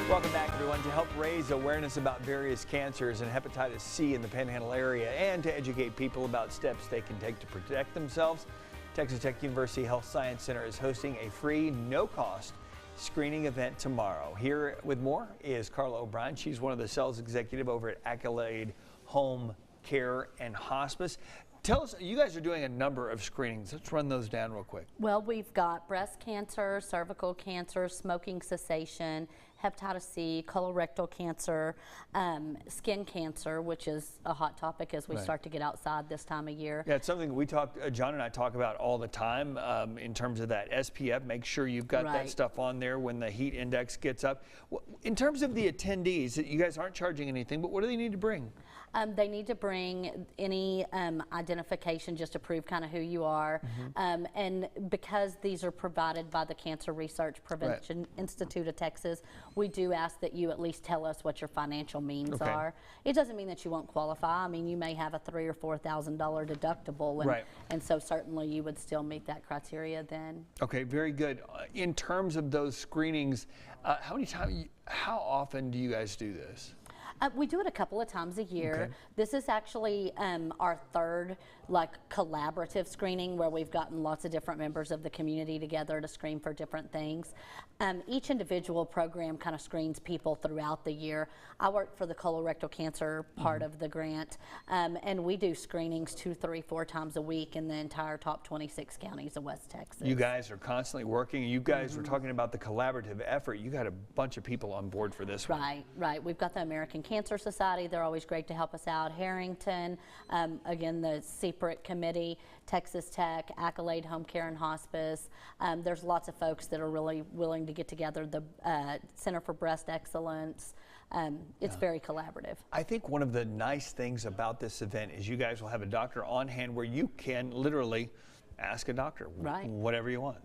Welcome back, everyone. To help raise awareness about various cancers and hepatitis C in the Panhandle area and to educate people about steps they can take to protect themselves, Texas Tech University Health Science Center is hosting a free, no-cost screening event tomorrow. Here with more is Carla O'Brien. She's one of the sales executive over at Accolade Home Care and Hospice. Tell us, you guys are doing a number of screenings. Let's run those down real quick. Well, we've got breast cancer, cervical cancer, smoking cessation, hepatitis C, colorectal cancer, skin cancer, which is a hot topic as we start to get outside this time of year. Yeah, it's something we John and I talk about all the time in terms of that SPF. Make sure you've got that stuff on there when the heat index gets up. In terms of the attendees, you guys aren't charging anything, but what do they need to bring? They need to bring any identification just to prove kind of who you are. And because these are provided by the Cancer Research Prevention Institute of Texas, we do ask that you at least tell us what your financial means are. It doesn't mean that you won't qualify. I mean, you may have a $3,000 or $4,000 deductible, and so certainly you would still meet that criteria then. Okay, very good. In terms of those screenings, how often do you guys do this? We do it a couple of times a year. This is actually our third collaborative screening where we've gotten lots of different members of the community together to screen for different things. Each individual program kind of screens people throughout the year. I work for the colorectal cancer part of the grant, and we do screenings 2, 3, 4 times a week in the entire top 26 counties of West Texas. You guys are constantly working. You guys were talking about the collaborative effort. You got a bunch of people on board for this one. Right. We've got the American Cancer Society. They're always great to help us out. Harrington, again, the CPRIT Committee, Texas Tech, Accolade Home Care and Hospice. There's lots of folks that are really willing to get together. The Center for Breast Excellence. It's very collaborative. I think one of the nice things about this event is you guys will have a doctor on hand where you can literally ask a doctor whatever you want.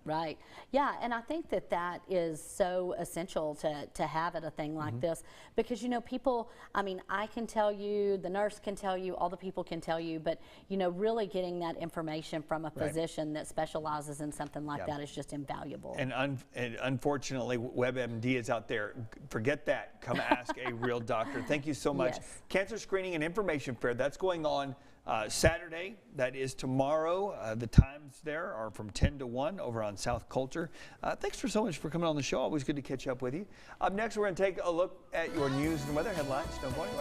Yeah, and I think that is so essential to have at a thing like this, because people, I mean, I can tell you, the nurse can tell you, all the people can tell you, but really getting that information from a physician that specializes in something like that is just invaluable. And unfortunately, WebMD is out there. Forget that. Come ask a real doctor. Thank you so much. Cancer Screening and Information Fair, that's going on Saturday. That is tomorrow. The times there are from 10 to 1 over on South Coulter. Thanks so much for coming on the show. Always good to catch up with you. Up next, we're going to take a look at your news and weather headlines. Don't go anywhere.